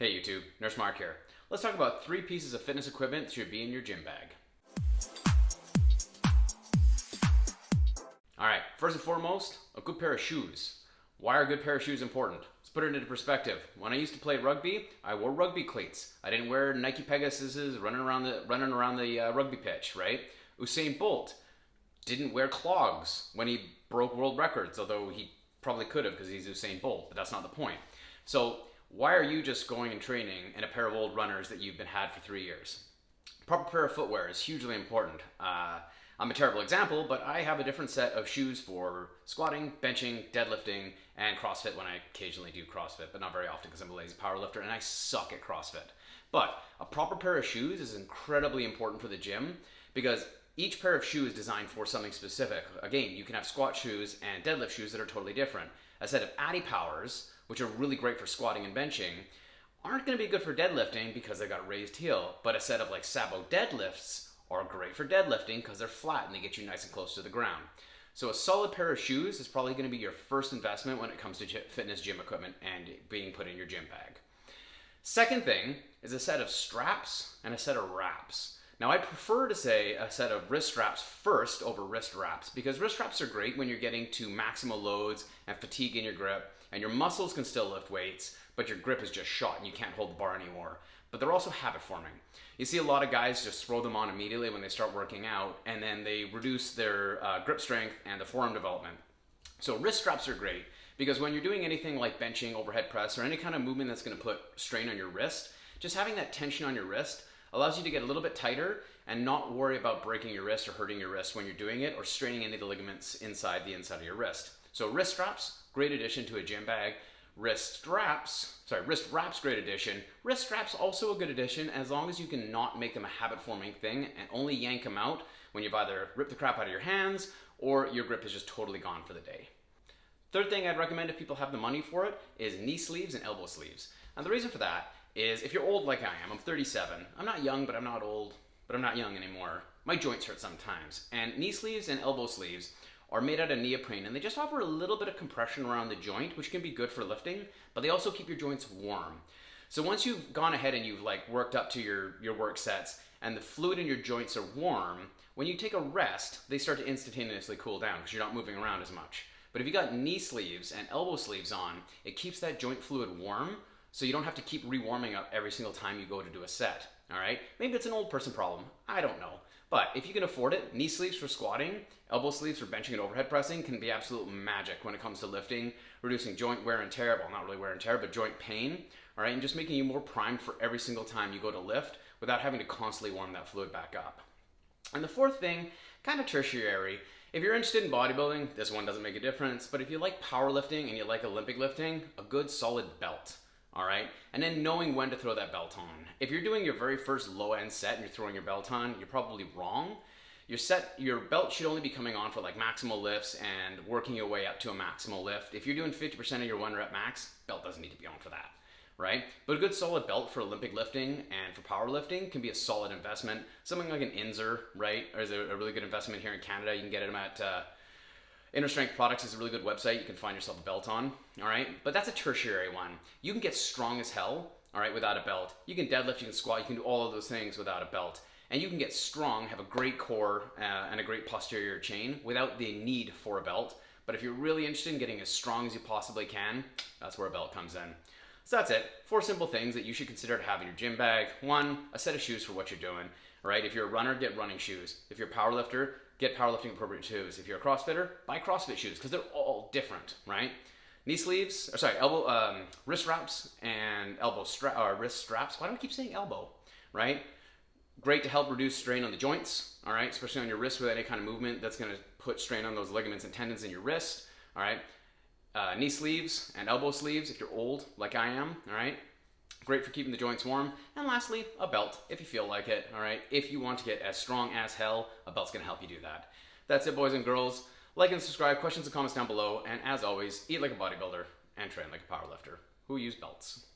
Hey YouTube, Nurse Marc here. Let's talk about 3 pieces of fitness equipment that should be in your gym bag. Alright, first and foremost, a good pair of shoes. Why are a good pair of shoes important? Let's put it into perspective. When I used to play rugby, I wore rugby cleats. I didn't wear Nike Pegasuses running around the rugby pitch, right? Usain Bolt didn't wear clogs when he broke world records, although he probably could have because he's Usain Bolt, but that's not the point. So why are you just going and training in a pair of old runners that you've been had for 3 years? Proper pair of footwear is hugely important. I'm a terrible example, but I have a different set of shoes for squatting, benching, deadlifting, and CrossFit when I occasionally do CrossFit, but not very often because I'm a lazy powerlifter and I suck at CrossFit. But a proper pair of shoes is incredibly important for the gym because each pair of shoes is designed for something specific. Again, you can have squat shoes and deadlift shoes that are totally different. A set of Addy Powers, which are really great for squatting and benching, aren't going to be good for deadlifting because they got raised heel, but a set of like Sabo deadlifts are great for deadlifting because they're flat and they get you nice and close to the ground. So a solid pair of shoes is probably going to be your first investment when it comes to fitness gym equipment and being put in your gym bag. Second thing is a set of straps and a set of wraps. Now I prefer to say a set of wrist straps first over wrist wraps because wrist straps are great when you're getting to maximal loads and fatigue in your grip and your muscles can still lift weights, but your grip is just shot and you can't hold the bar anymore. But they're also habit forming. You see a lot of guys just throw them on immediately when they start working out and then they reduce their grip strength and the forearm development. So wrist straps are great because when you're doing anything like benching, overhead press, or any kind of movement that's going to put strain on your wrist, just having that tension on your wrist allows you to get a little bit tighter and not worry about breaking your wrist or hurting your wrist when you're doing it or straining any of the ligaments inside of your wrist. So wrist straps, great addition to a gym bag. Wrist wraps, great addition. Wrist straps also a good addition as long as you can not make them a habit forming thing and only yank them out when you've either ripped the crap out of your hands or your grip is just totally gone for the day. Third thing I'd recommend if people have the money for it is knee sleeves and elbow sleeves. And the reason for that is if you're old like I am, I'm 37. I'm not young, but I'm not old, but I'm not young anymore. My joints hurt sometimes. And knee sleeves and elbow sleeves are made out of neoprene and they just offer a little bit of compression around the joint, which can be good for lifting, but they also keep your joints warm. So once you've gone ahead and you've like worked up to your work sets and the fluid in your joints are warm, when you take a rest, they start to instantaneously cool down because you're not moving around as much. But if you got knee sleeves and elbow sleeves on, it keeps that joint fluid warm, so you don't have to keep rewarming up every single time you go to do a set, all right? Maybe it's an old person problem, I don't know. But if you can afford it, knee sleeves for squatting, elbow sleeves for benching and overhead pressing can be absolute magic when it comes to lifting, reducing joint wear and tear, well not really wear and tear, but joint pain, all right? And just making you more primed for every single time you go to lift without having to constantly warm that fluid back up. And the fourth thing, kind of tertiary, if you're interested in bodybuilding, this one doesn't make a difference, but if you like powerlifting and you like Olympic lifting, a good solid belt. All right, and then knowing when to throw that belt on. If you're doing your very first low end set and you're throwing your belt on, you're probably wrong. Your belt should only be coming on for like maximal lifts and working your way up to a maximal lift. If you're doing 50% of your 1 rep max, belt doesn't need to be on for that, right? But a good solid belt for Olympic lifting and for powerlifting can be a solid investment. Something like an Inzer, right, is a really good investment here in Canada. You can get them at Inner Strength Products is a really good website. You can find yourself a belt on, all right? But that's a tertiary one. You can get strong as hell, all right, without a belt. You can deadlift, you can squat, you can do all of those things without a belt. And you can get strong, have a great core and a great posterior chain without the need for a belt. But if you're really interested in getting as strong as you possibly can, that's where a belt comes in. So that's it. 4 simple things that you should consider to have in your gym bag. 1, a set of shoes for what you're doing, right? If you're a runner, get running shoes. If you're a powerlifter, get powerlifting appropriate shoes. If you're a CrossFitter, buy CrossFit shoes because they're all different, right? Wrist wraps and wrist straps. Why do I keep saying elbow, right? Great to help reduce strain on the joints, all right? Especially on your wrist with any kind of movement that's going to put strain on those ligaments and tendons in your wrist, all right? Knee sleeves and elbow sleeves if you're old like I am, all right? Great for keeping the joints warm. And lastly, a belt if you feel like it, all right? If you want to get as strong as hell, a belt's gonna help you do that. That's it, boys and girls. Like and subscribe, questions and comments down below. And as always, eat like a bodybuilder and train like a powerlifter who use belts.